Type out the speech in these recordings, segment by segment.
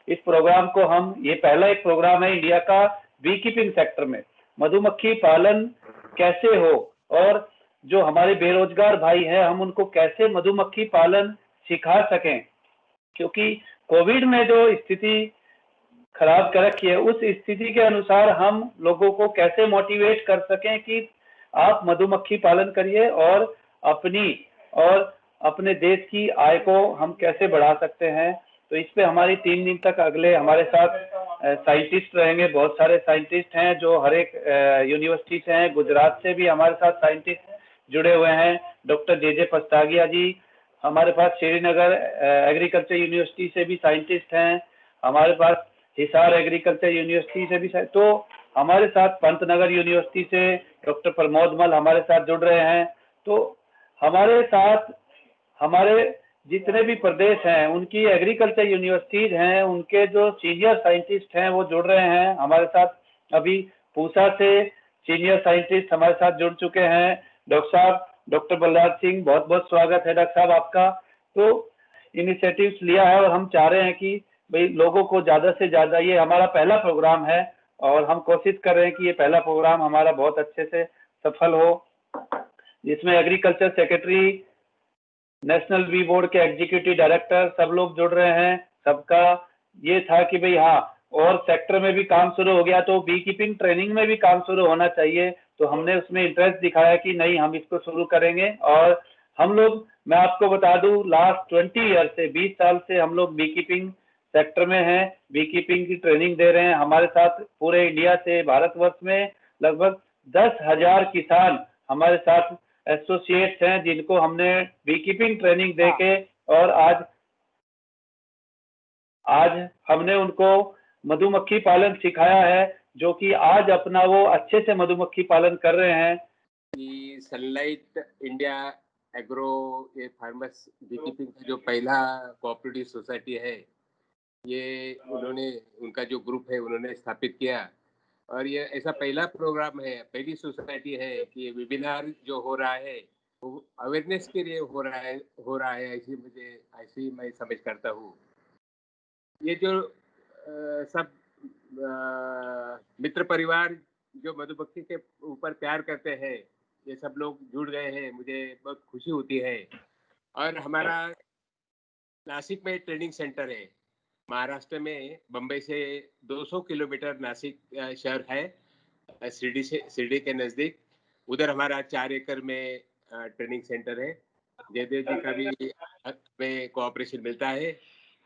इस प्रोग्राम को हम, ये पहला एक प्रोग्राम है इंडिया का बी कीपिंग सेक्टर में मधुमक्खी पालन कैसे हो, और जो हमारे बेरोजगार भाई हैं हम उनको कैसे मधुमक्खी पालन सिखा सकें, क्योंकि कोविड में जो स्थिति खराब कर रखी है उस स्थिति के अनुसार हम लोगों को कैसे मोटिवेट कर सकें कि आप मधुमक्खी पालन करिए और अपने देश की आय को हम कैसे बढ़ा सकते हैं। तो इस पे हमारी 3 दिन तक अगले हमारे साथ साइंटिस्ट रहेंगे। बहुत सारे साइंटिस्ट हैं जो हर एक यूनिवर्सिटी से हैं। गुजरात से भी हमारे साथ साइंटिस्ट जुड़े हुए हैं। डॉक्टर जे पस्तागिया जी हमारे पास श्रीनगर एग्रीकल्चर यूनिवर्सिटी से भी साइंटिस्ट हैं। हमारे पास हिसार एग्रीकल्चर यूनिवर्सिटी से भी, तो हमारे साथ पंतनगर यूनिवर्सिटी से डॉक्टर प्रमोद मल हमारे साथ जुड़ रहे हैं। तो हमारे साथ हमारे जितने भी प्रदेश हैं उनकी एग्रीकल्चर यूनिवर्सिटीज हैं, उनके जो सीनियर साइंटिस्ट हैं वो जुड़ रहे हैं हमारे साथ। अभी पूसा से सीनियर साइंटिस्ट हमारे साथ जुड़ चुके हैं। डॉक्टर साहब, डॉक्टर बलराज सिंह, बहुत बहुत स्वागत है डॉक्टर साहब आपका। तो इनिशिएटिव्स लिया है और हम चाह रहे हैं कि भाई लोगों को ज्यादा से ज्यादा, ये हमारा पहला प्रोग्राम है और हम कोशिश कर रहे हैं कि ये पहला प्रोग्राम हमारा बहुत अच्छे से सफल हो, जिसमें agriculture secretary, national bee board के एग्जीक्यूटिव डायरेक्टर सब लोग जुड़ रहे हैं। सबका ये था कि भाई हाँ, और सेक्टर में भी काम शुरू हो गया तो बी कीपिंग ट्रेनिंग में भी काम शुरू होना चाहिए। तो हमने उसमें इंटरेस्ट दिखाया कि नहीं, हम इसको शुरू करेंगे। और हम लोग, मैं आपको बता दूं, लास्ट 20 ईयर से, 20 साल से हम लोग बी कीपिंग सेक्टर में हैं, बी कीपिंग की ट्रेनिंग दे रहे हैं। हमारे साथ पूरे इंडिया से, भारतवर्ष में लगभग 10,000 किसान हमारे साथ एसोसिएट्स हैं जिनको हमने बी कीपिंग ट्रेनिंग देके, और आज हमने उनको मधुमक्खी पालन सिखाया है, जो कि आज अपना वो अच्छे से मधुमक्खी पालन कर रहे हैं। सनलाइट इंडिया एग्रो ये फार्मर्स बी कीपिंग का जो पहला कोऑपरेटिव सोसाइटी है, ये उन्होंने, उनका जो ग्रुप है उन्होंने स्थापित किया। और ये ऐसा पहला प्रोग्राम है, पहली सोसाइटी है कि ये वेबिनार जो हो रहा है वो अवेयरनेस के लिए हो रहा है ऐसी मैं समझ करता हूँ। ये जो सब मित्र परिवार जो मधुमक्खी के ऊपर प्यार करते हैं, ये सब लोग जुड़ गए हैं, मुझे बहुत खुशी होती है। और हमारा नासिक में ट्रेनिंग सेंटर है, महाराष्ट्र में बम्बई से 200 किलोमीटर नासिक शहर है, शिरडी के नज़दीक। उधर हमारा 4 एकड़ में ट्रेनिंग सेंटर है। जयदेव जी का भी हमें कोऑपरेशन मिलता है।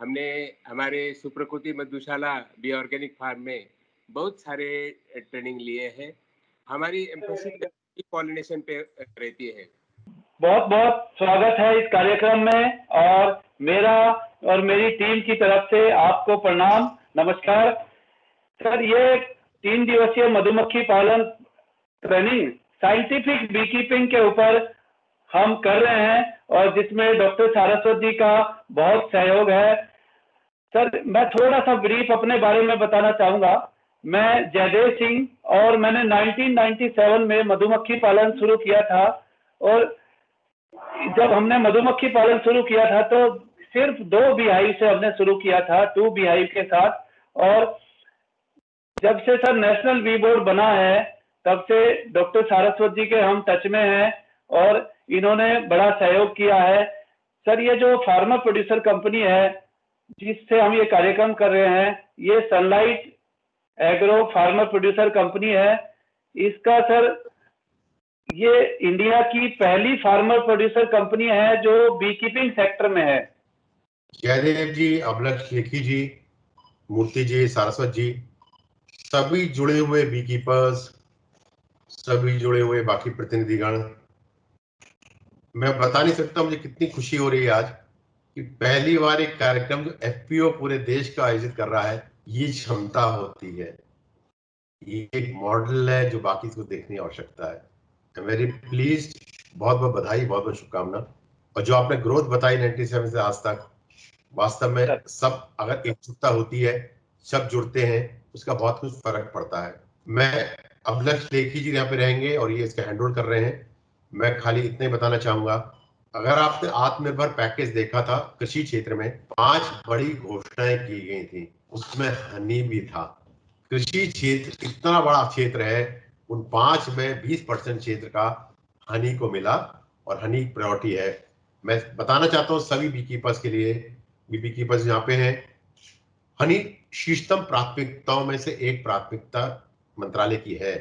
हमने हमारे सुप्रकृति मधुशाला बी ऑर्गेनिक फार्म में बहुत सारे ट्रेनिंग लिए हैं। हमारी एम्फेसिस पॉलिनेशन पे रहती है। बहुत बहुत स्वागत है इस कार्यक्रम में, और मेरा और मेरी टीम की तरफ से आपको प्रणाम, नमस्कार। सर, ये 3 दिवसीय मधुमक्खी पालन ट्रेनिंग साइंटिफिक बी कीपिंग के ऊपर हम कर रहे हैं, और जिसमें डॉक्टर सारस्वत जी का बहुत सहयोग है। सर, मैं थोड़ा सा ब्रीफ अपने बारे में बताना चाहूंगा। मैं जयदेव सिंह, और मैंने 1997 में मधुमक्खी पालन शुरू किया था। और जब हमने मधुमक्खी पालन शुरू किया था तो सिर्फ 2 बीहाइव से हमने शुरू किया था, 2 बीहाइव के साथ। और जब से सर नेशनल बी बोर्ड बना है तब से डॉक्टर सारस्वत जी के हम टच में हैं, और इन्होंने बड़ा सहयोग किया है। सर, ये जो फार्मर प्रोड्यूसर कंपनी है जिससे हम ये कार्यक्रम कर रहे हैं, ये sunlight agro farmer producer company है। इसका सर, ये इंडिया की पहली फार्मर प्रोड्यूसर कंपनी है जो बी कीपिंग सेक्टर में है। जयदेव जी, अभिलाष लेखी जी, मूर्ति जी, सारस्वत जी, सभी जुड़े हुए बी कीपर्स, सभी जुड़े हुए बाकी प्रतिनिधिगण, मैं बता नहीं सकता मुझे कितनी खुशी हो रही है आज कि पहली बार एक कार्यक्रम जो एफपीओ पूरे देश का आयोजित कर रहा है, ये क्षमता होती है, ये एक मॉडल है जो बाकी को देखने की आवश्यकता है। आई एम वेरी प्लीज्ड, बहुत बहुत बधाई, बहुत बहुत शुभकामना। और जो आपने ग्रोथ बताई 97 से आज तक, वास्तव में सब अगर एकजुटता होती है, सब जुड़ते हैं, उसका बहुत कुछ फर्क पड़ता है। मैं अभिलाष लेखी जी यहाँ पे रहेंगे और ये इसका हैंडल कर रहे हैं। मैं खाली इतना ही बताना चाहूंगा, अगर आपने आत्मनिर्भर पैकेज देखा था कृषि क्षेत्र में, 5 बड़ी घोषणाएं की गई थी। उसमें हनी भी था। कृषि क्षेत्र इतना बड़ा क्षेत्र है, उन 5 में 20% क्षेत्र का हनी को मिला और हनी प्रायोरिटी है। मैं बताना चाहता हूँ सभी बी कीपर्स के लिए, बी कीपर्स यहाँ पे हैं, हनी शीर्षतम प्राथमिकताओं में से एक प्राथमिकता मंत्रालय की है।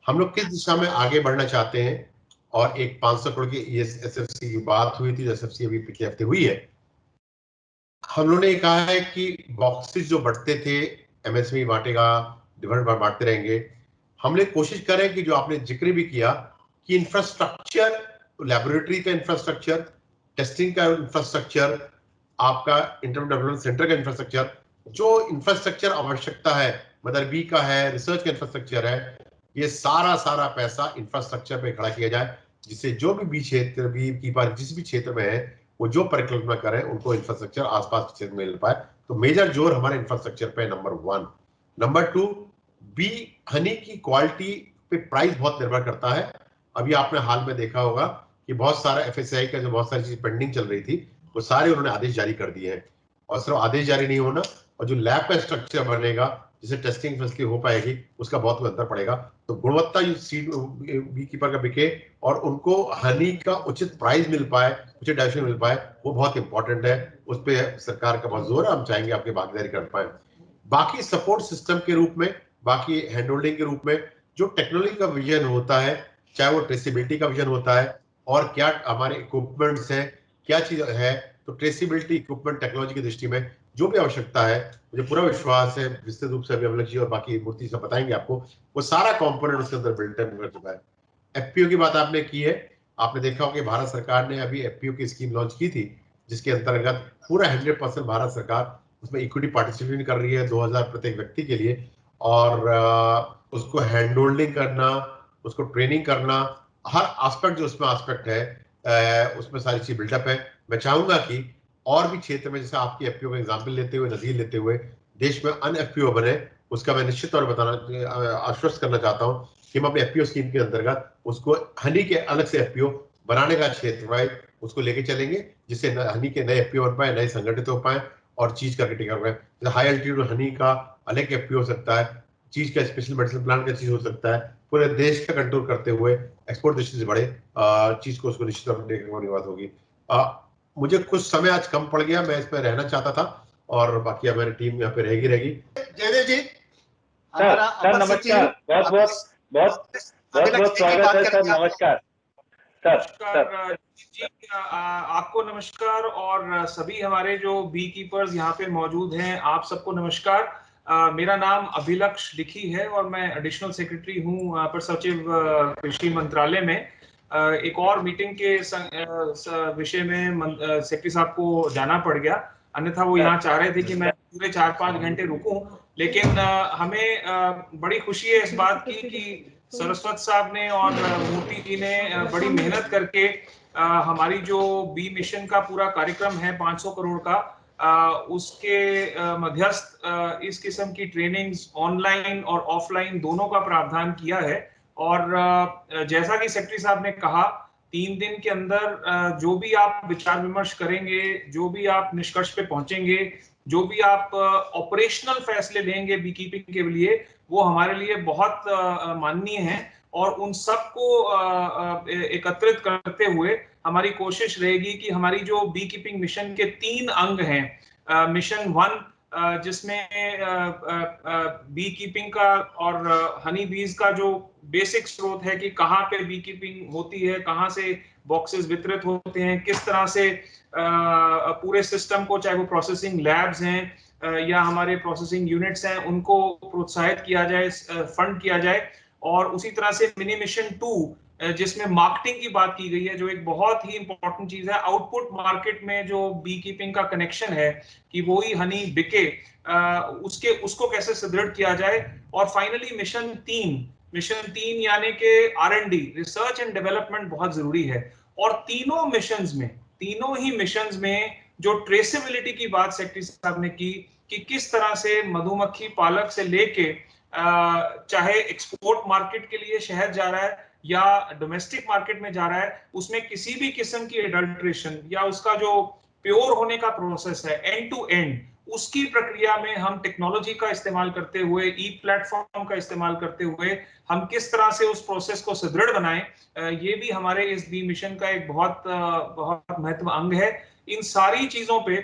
हम लोग किस दिशा में आगे बढ़ना चाहते हैं, और एक 500 करोड़ की एसएफसी की बात हुई थी, एसएफसी अभी पिछले हफ्ते हुई है। हम लोगों ने ये कहा है कि बॉक्सेस जो बढ़ते थे, एमएसएमई बांटेगा, डिविडेंड बांटते रहेंगे। हम लोग कोशिश करें कि जो आपने जिक्र भी किया कि इंफ्रास्ट्रक्चर, लैबोरेटरी का इंफ्रास्ट्रक्चर, टेस्टिंग का इंफ्रास्ट्रक्चर, आपका इंटरनेट डेवलपमेंट सेंटर का इंफ्रास्ट्रक्चर, जो इंफ्रास्ट्रक्चर आवश्यकता है, मदर बी का है, रिसर्च का इंफ्रास्ट्रक्चर है, ये सारा पैसा इंफ्रास्ट्रक्चर पे खड़ा किया जाए, जिससे जो भी क्षेत्र भी की बात जिस भी क्षेत्र में है, वो जो परिकल्पना करें उनको इंफ्रास्ट्रक्चर आसपास के क्षेत्र में मिल पाए। तो मेजर जोर हमारे इंफ्रास्ट्रक्चर पे, नंबर 1। नंबर 2, बी हनी की क्वालिटी पे प्राइस बहुत निर्भर करता है। अभी आपने हाल में देखा होगा कि बहुत सारा एफएसआई का जो बहुत सारी चीज पेंडिंग चल रही थी, वो सारे उन्होंने आदेश जारी कर दिए हैं। और सिर्फ आदेश जारी नहीं होना, और जो लैब का स्ट्रक्चर बनेगा जिससे टेस्टिंग फैसिलिटी हो पाएगी, उसका बहुत अंतर पड़ेगा। तो गुणवत्ता सीड बी कीपर का बिके और उनको हनी का उचित प्राइस मिल पाए, उचित डायरेक्शन मिल पाए, वो बहुत इंपॉर्टेंट है। उस पर सरकार का बहुत जोर है, हम चाहेंगे आपकी भागीदारी कर पाए। बाकी सपोर्ट सिस्टम के रूप में, बाकी हैंड होल्डिंग के रूप में जो टेक्नोलॉजी का विजन होता है, चाहे वो ट्रेसिबिलिटी का विजन होता है, और क्या हमारे इक्विपमेंट्स हैं, क्या चीज है, तो ट्रेसिबिलिटी, इक्विपमेंट, टेक्नोलॉजी की दृष्टि में जो भी आवश्यकता है, मुझे पूरा विश्वास है विस्तृत रूप से अभी अमलक जी और बाकी मूर्ति से बताएंगे आपको, वो सारा कंपोनेंट उसके अंदर बिल्ट इन कर चुका है। एफपीओ की बात आपने की है, आपने देखा होगा कि भारत सरकार ने अभी एफपीओ की स्कीम लॉन्च की थी, जिसके अंतर्गत पूरा 100% भारत सरकार उसमें इक्विटी पार्टिसिपेट कर रही है 2000 प्रत्येक व्यक्ति के लिए, और उसको हैंड होल्डिंग करना, उसको ट्रेनिंग करना, हर एस्पेक्ट जो उसमें एस्पेक्ट है, उसमें सारी चीज बिल्डअप है। मैं चाहूंगा कि और भी क्षेत्र में, जैसे आपकी एफपीओ का एग्जाम्पल लेते हुए, नजीर लेते हुए, देश में अन्य एफपीओ बने, उसका मैं निश्चित तौर पर बताना, आश्वस्त करना चाहता हूँ कि हम अपने एफपीओ स्कीम के अंतर्गत उसको हनी के अलग से एफपीओ बनाने का क्षेत्र वाइज उसको लेके चलेंगे, जिससे हनी के नए एफपीओ बन पाए, नए संगठित हो पाए और चीज करके टिका हुआ है। हाई एल्टीट्यूड हनी का अलग एफपीओ हो सकता है, चीज का स्पेशल मेडिसिन प्लांट का चीज हो सकता है, पूरे देश का कंट्रोल करते हुए एक्सपोर्ट दृष्टि से बड़े चीज को उसको निश्चित रूप से बात होगी। मुझे कुछ समय आज कम पड़ गया, मैं इसमें रहना चाहता था, और बाकी हमारी टीम यहाँ पे रहेगी। जयदेव जी, सर नमस्कार, बहुत बहुत बहुत बहुत बहुत स्वागत है सर, नमस्कार सर। जी आपको नमस्कार, और सभी हमारे जो बी कीपर्स यहाँ पे मौजूद हैं, आप सबको नमस्कार। मेरा नाम अभिलक्ष लिखी है और मैं एडिशनल सेक्रेटरी हूँ अपर सचिव कृषि मंत्रालय में। एक और मीटिंग के विषय में सेक्रेटरी साहब को जाना पड़ गया, अन्यथा वो यहाँ चाह रहे थे कि मैं पूरे 4-5 घंटे रुकूं, लेकिन हमें बड़ी खुशी है इस बात की कि सरस्वत साहब ने और मूर्ति जी ने बड़ी मेहनत करके हमारी जो बी मिशन का पूरा कार्यक्रम है 500 करोड़ का, उसके मध्यस्थ इस किस्म की ट्रेनिंग्स ऑनलाइन और ऑफलाइन दोनों का प्रावधान किया है। और जैसा कि सेक्रेटरी साहब ने कहा, 3 दिन के अंदर जो भी आप विचार विमर्श करेंगे, जो भी आप निष्कर्ष पे पहुंचेंगे, जो भी आप ऑपरेशनल फैसले लेंगे बी कीपिंग के लिए, वो हमारे लिए बहुत माननीय है। और उन सबको एकत्रित करते हुए हमारी कोशिश रहेगी कि हमारी जो बी कीपिंग मिशन के 3 अंग हैं, मिशन 1 जिसमें बी कीपिंग का और हनी बीज का जो बेसिक स्रोत है कि कहाँ पे बी कीपिंग होती है, कहाँ से बॉक्सेस वितरित होते हैं, किस तरह से पूरे सिस्टम को, चाहे वो प्रोसेसिंग लैब्स हैं या हमारे प्रोसेसिंग यूनिट्स हैं, उनको प्रोत्साहित किया जाए, फंड किया जाए। और उसी तरह से मिनी मिशन 2 जिसमें मार्केटिंग की बात की गई है, जो एक बहुत ही इंपॉर्टेंट चीज है, आउटपुट मार्केट में जो बी कीपिंग का कनेक्शन है कि वो ही हनी बिके, उसको कैसे सुदृढ़ किया जाए। और फाइनली मिशन 3 यानी कि R&D, रिसर्च एंड डेवलपमेंट बहुत जरूरी है। और तीनों ही मिशंस में जो ट्रेसेबिलिटी की बात सेक्रेटरी साहब ने की कि किस तरह से मधुमक्खी पालक से लेके चाहे एक्सपोर्ट मार्केट के लिए शहद जा रहा है या डोमेस्टिक मार्केट में जा रहा है, उसमें किसी भी किस्म की एडल्ट्रेशन या उसका जो प्योर होने का प्रोसेस है एंड टू एंड, उसकी प्रक्रिया में हम टेक्नोलॉजी का इस्तेमाल करते हुए, ई प्लेटफॉर्म का इस्तेमाल करते हुए हम किस तरह से उस प्रोसेस को सुदृढ़ बनाएं, ये भी हमारे इस बी मिशन का एक बहुत महत्व अंग है। इन सारी चीजों पे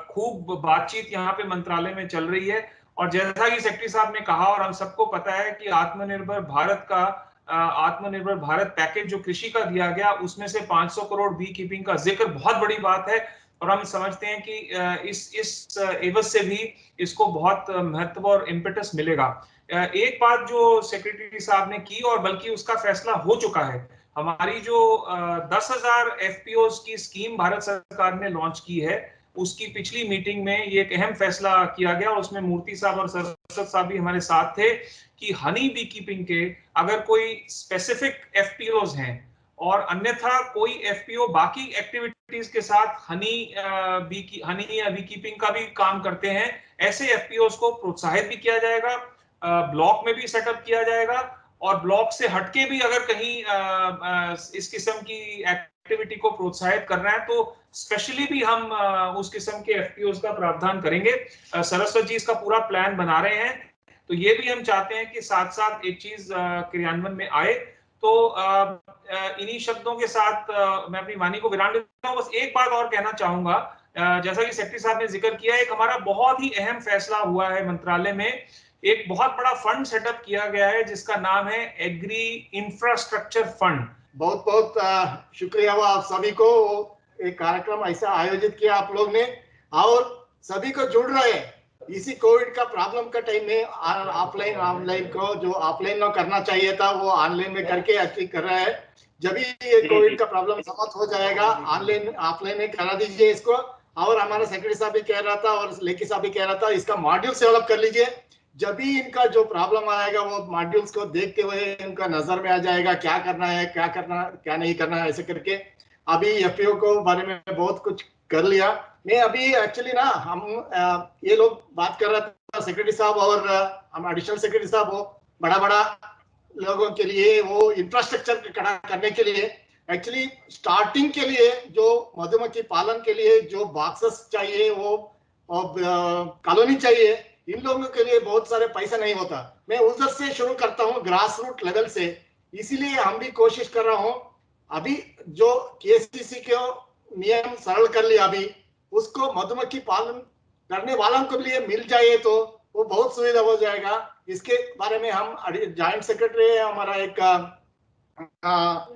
खूब बातचीत यहाँ पे मंत्रालय में चल रही है। और जैसा कि सेक्रेटरी साहब ने कहा और हम सबको पता है कि आत्मनिर्भर भारत पैकेज जो कृषि का दिया गया, उसमें से 500 करोड़ बी कीपिंग का जिक्र बहुत बड़ी बात है। और हम समझते हैं कि इस एवज से भी इसको बहुत महत्व और इम्पेटस मिलेगा। एक बात जो सेक्रेटरी साहब ने की, और बल्कि उसका फैसला हो चुका है, हमारी जो 10,000 एफपीओज की स्कीम भारत सरकार ने लॉन्च की है, उसकी पिछली मीटिंग में ये एक अहम फैसला किया गया और उसमें मूर्ति साहब और सरस्वत साहब भी हमारे साथ थे कि हनी बी कीपिंग के अगर कोई स्पेसिफिक एफपीओज हैं और अन्यथा कोई एफपीओ बाकी एक्टिविटीज के साथ हनी या बी कीपिंग का भी काम करते हैं, ऐसे एफपीओज को प्रोत्साहित भी किया जाएगा, ब्लॉक में भी सेटअप किया जाएगा। और ब्लॉक से हटके भी अगर कहीं इस किस्म की एक्टिविटी को प्रोत्साहित करना है तो स्पेशली भी हम उस किस्म के एफपीओज का प्रावधान करेंगे। सरस्वत जी इसका पूरा प्लान बना रहे हैं, तो ये भी हम चाहते हैं कि साथ साथ एक चीज क्रियान्वयन में आए। तो इन्हीं शब्दों के साथ मैं अपनी वाणी को विराम देता हूँ। बस एक बात और कहना चाहूंगा, जैसा कि सेक्रेटरी साहब ने जिक्र किया, एक हमारा बहुत ही अहम फैसला हुआ है मंत्रालय में, एक बहुत बड़ा फंड सेटअप किया गया है जिसका नाम है एग्री इंफ्रास्ट्रक्चर फंड। बहुत बहुत शुक्रिया हुआ आप सभी को, एक कार्यक्रम ऐसा आयोजित किया आप लोग ने और सभी को जुड़ रहे हैं। इसी कोविड का प्रॉब्लम का टाइम में ऑनलाइन को जो ऑफलाइन में करना चाहिए था वो ऑनलाइन में करके अच्छी कर रहा है। जब ये कोविड का प्रॉब्लम समाप्त हो जाएगा ऑनलाइन ऑफलाइन में करा दीजिए इसको। और हमारा सेक्रेटरी साहब भी कह रहा था और लेकी साहब भी कह रहा था, इसका मॉड्यूल डेवलप कर लीजिए। जब भी इनका जो प्रॉब्लम आएगा वो मॉड्यूल्स को देखते हुए इनका नजर में आ जाएगा क्या करना है, क्या नहीं करना है, ऐसे करके अभी एफपीओ को बारे में बहुत कुछ कर लिया। मैं अभी एक्चुअली ना हम ये लोग बात कर रहा था सेक्रेटरी साहब और हम एडिशनल सेक्रेटरी साहब, वो बड़ा लोगों के लिए वो इंफ्रास्ट्रक्चर खड़ा करने के लिए एक्चुअली स्टार्टिंग के लिए जो मधुमक्खी पालन के लिए जो बॉक्सेस चाहिए, वो कॉलोनी चाहिए, इन लोगों के लिए बहुत सारे पैसा नहीं होता। मैं उधर से शुरू करता हूँ ग्रास रूट लेवल से, इसीलिए हम भी कोशिश कर रहा हूँ। अभी जो केसीसी के नियम सरल कर लिया, अभी उसको मधुमक्खी पालन करने वालों को लिए मिल जाए तो वो बहुत सुविधा हो जाएगा। इसके बारे में हम जॉइंट सेक्रेटरी है हमारा, एक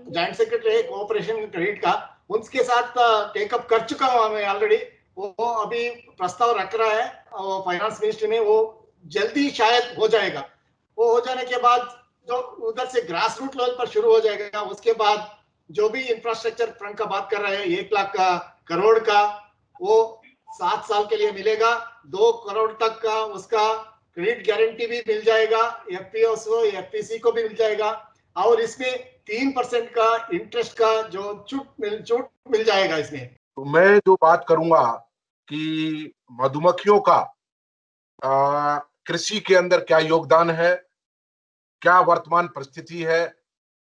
जॉइंट सेक्रेटरी है कोऑपरेशन क्रेडिट का, उनके साथ टेकअप कर चुका हूँ मैं ऑलरेडी। वो अभी प्रस्ताव रख रहा है फाइनेंस मिनिस्ट्री में, वो जल्दी शायद हो जाएगा। वो हो जाने के बाद जो उधर से ग्रास रूट लेवल पर शुरू हो जाएगा, उसके बाद जो भी इंफ्रास्ट्रक्चर फ्रंट का बात कर रहे हैं 1 लाख करोड़ का, वो 7 साल के लिए मिलेगा। 2 करोड़ तक का उसका क्रेडिट गारंटी भी मिल जाएगा, एफपीओस को एफपीसी को भी मिल जाएगा। और इसमें 3% का इंटरेस्ट का जो छूट मिल जाएगा इसमें। तो मैं जो बात करूंगा कि मधुमक्खियों का कृषि के अंदर क्या योगदान है, क्या वर्तमान परिस्थिति है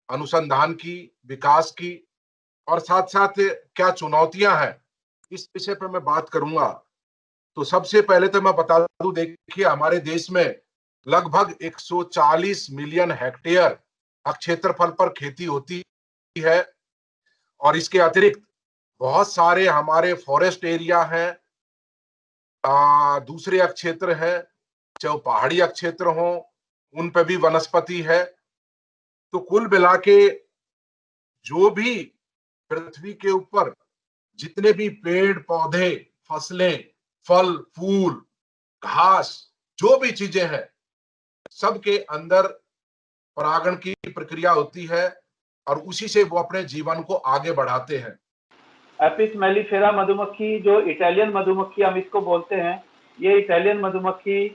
अनुसंधान की, विकास की, और साथ साथ क्या चुनौतियां हैं, इस विषय पर मैं बात करूंगा। तो सबसे पहले तो मैं बता दूं, देखिए हमारे देश में लगभग 140 मिलियन हेक्टेयर क्षेत्रफल पर खेती होती है और इसके अतिरिक्त बहुत सारे हमारे फॉरेस्ट एरिया हैं, दूसरे क्षेत्र हैं, चाहे पहाड़ी क्षेत्र हो, उन पे भी वनस्पति है। तो कुल मिला के जो भी पृथ्वी के ऊपर जितने भी पेड़ पौधे, फसलें, फल फूल, घास, जो भी चीजें हैं, सबके अंदर परागण की प्रक्रिया होती है और उसी से वो अपने जीवन को आगे बढ़ाते हैं। एपिस मेलिफेरा मधुमक्खी, जो इटालियन मधुमक्खी हम इसको बोलते हैं, ये इटालियन मधुमक्खी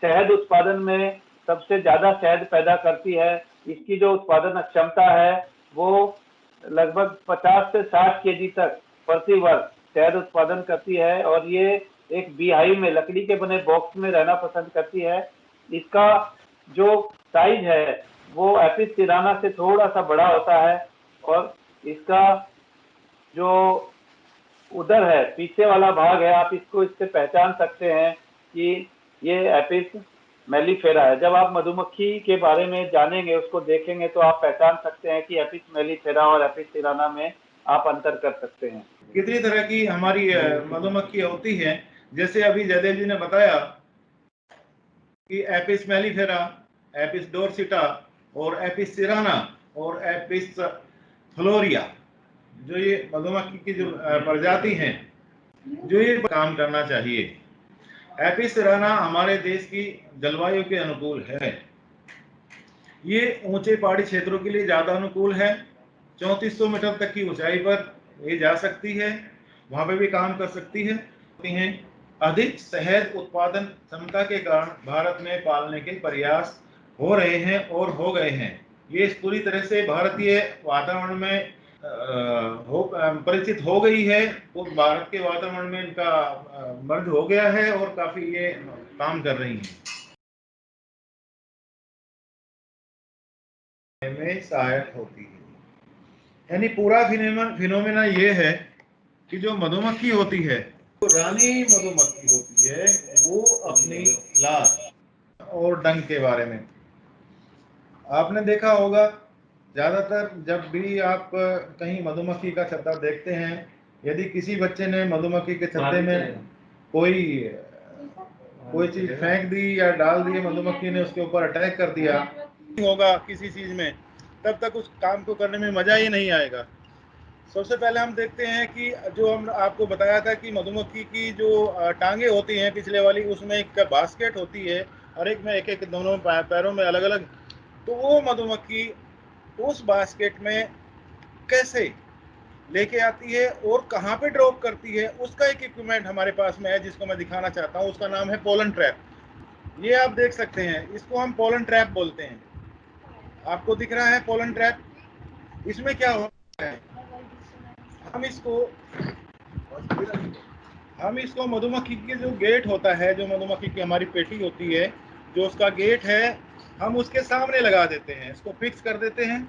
शहद उत्पादन में सबसे ज्यादा शहद पैदा करती है। इसकी जो उत्पादन क्षमता है वो लगभग 50 से 60 केजी तक प्रति वर्ष शहद उत्पादन करती है और ये एक बीहाइव में लकड़ी के बने बॉक्स में रहना पसंद करती है। इसका जो साइज है वो एपिस सिराना से थोड़ा सा बड़ा होता है और इसका जो उधर है, पीछे वाला भाग है, आप इसको इससे पहचान सकते हैं कि ये एपिस मेलिफेरा है। जब आप मधुमक्खी के बारे में जानेंगे, उसको देखेंगे, तो आप पहचान सकते हैं कि एपिस मेलिफेरा और एपिस सिराना में आप अंतर कर सकते हैं। कितनी तरह की हमारी मधुमक्खी होती हैं, जैसे अभी जयदेव जी ने बताया कि एपिस मेलिफेरा, एपिस डोर्सिटा और एपिस सिराना और एपिस फ्लोरिया, जो ये मधुमक्खी की जो प्रजाति हैं, जो ये काम करना चाहिए। एपिस सिराना हमारे देश की जलवायु के अनुकूल है। ये ऊंचे पहाड़ी क्षेत्रों के लिए ज्यादा अनुकूल है। 3400 मीटर तक की ऊंचाई पर ये जा सकती है, वहां पे भी काम कर सकती है। अधिक शहद उत्पादन क्षमता के कारण भारत में पालने के प्रयास हो रहे हैं और हो गए हैं। ये पूरी तरह से भारतीय वातावरण में परिचित हो गई है और भारत के वातावरण में इनका मर्ज हो गया है और काफी ये काम कर रही हैं में सहायक होती है। यानी पूरा फिनोमेना ये है कि जो मधुमक्खी होती है, तो रानी मधुमक्खी होती है, वो अपनी लार और डंक के बारे में आपने देखा होगा, ज्यादातर जब भी आप कहीं मधुमक्खी का छत्ता देखते हैं, यदि किसी बच्चे ने मधुमक्खी के छत्ते में कोई चीज फेंक दी या डाल दी, मधुमक्खी ने उसके ऊपर अटैक कर दिया होगा किसी चीज में, तब तक उस काम को करने में मजा ही नहीं आएगा। सबसे पहले हम देखते हैं कि जो हम आपको बताया था कि मधुमक्खी की जो टांगे होती हैं पिछले वाली, उसमें एक बास्केट होती है और एक में एक दोनों पैरों में अलग अलग। तो वो मधुमक्खी उस बास्केट में कैसे लेके आती है और कहाँ पे ड्रॉप करती है, उसका एक इक्विपमेंट हमारे पास में है जिसको मैं दिखाना चाहता हूँ। उसका नाम है पोलन ट्रैप। ये आप देख सकते हैं, इसको हम पोलन ट्रैप बोलते हैं। आपको दिख रहा है पोलन ट्रैप। इसमें क्या होता है, हम इसको मधुमक्खी के जो गेट होता है, जो मधुमक्खी की हमारी पेटी होती है, जो उसका गेट है, हम उसके सामने लगा देते हैं, इसको फिक्स कर देते हैं।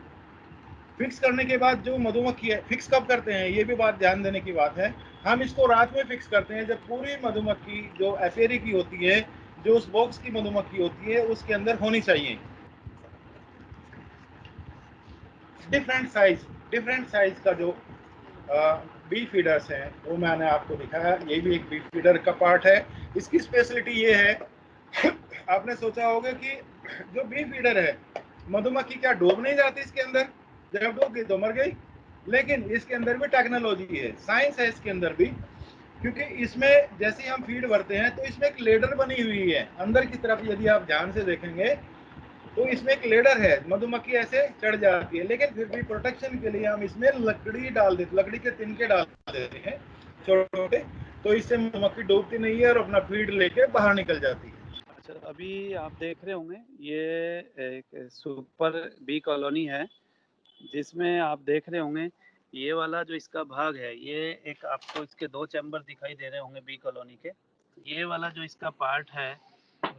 फिक्स करने के बाद जो मधुमक्खी है, फिक्स कब करते हैं ये भी बात ध्यान देने की बात है, हम इसको रात में फिक्स करते हैं जब पूरी मधुमक्खी जो एपियरी की होती है, जो उस बॉक्स की मधुमक्खी होती है, उसके अंदर होनी चाहिए। डिफरेंट साइज का जो बी फीडर्स हैं, वो मैंने आपको दिखाया। ये भी एक बी फीडर का पार्ट है। इसकी स्पेशलिटी ये है, आपने सोचा होगा कि जो बी फीडर है, मधुमक्खी क्या डूब नहीं जाती इसके अंदर, जब डूब गई तो मर गई। लेकिन इसके अंदर भी टेक्नोलॉजी है, साइंस है इसके अंदर भी, क्योंकि इसमें जैसे हम फीड भरते हैं तो इसमें एक लेडर बनी हुई है अंदर की तरफ। यदि आप ध्यान से देखेंगे तो इसमें एक लेडर है, मधुमक्खी ऐसे चढ़ जाती है, लेकिन फिर भी प्रोटेक्शन के लिए हम इसमें लकड़ी डाल देते, लकड़ी के तिनके डाल देते हैं छोटे छोटे, तो इससे मधुमक्खी डूबती नहीं है और अपना फीड लेके बाहर निकल जाती है। अच्छा, अभी आप देख रहे होंगे ये एक सुपर बी कॉलोनी है, जिसमें आप देख रहे होंगे ये वाला जो इसका भाग है, ये एक आपको इसके 2 चैम्बर दिखाई दे रहे होंगे बी कॉलोनी के। ये वाला जो इसका पार्ट है,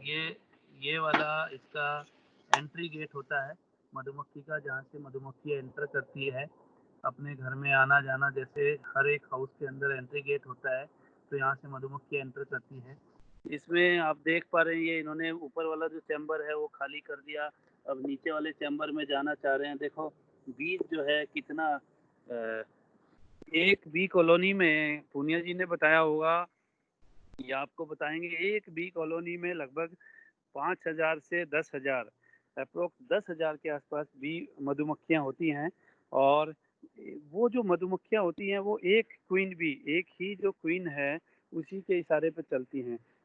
ये वाला इसका एंट्री गेट होता है मधुमक्खी का, जहाँ से मधुमक्खी एंटर करती है अपने घर में आना जाना। जैसे हर एक हाउस के अंदर एंट्री गेट होता है, तो यहाँ से मधुमक्खी एंटर करती है। इसमें आप देख पा रहे हैं, ये इन्होंने ऊपर वाला जो चैम्बर है वो खाली कर दिया, अब नीचे वाले चैम्बर में जाना चाह रहे हैं। देखो बीज जो है कितना, एक बी कॉलोनी में, पूनिया जी ने बताया होगा या आपको बताएंगे, एक बी कॉलोनी में लगभग 5000 से 10,000, अप्रोक्स 10,000 के आसपास बी मधुमक्खियां होती हैं। और वो जो मधुमक्खियां होती हैं वो एक क्वीन बी, एक ही जो क्वीन है उसी के इशारे पर चलती हैं।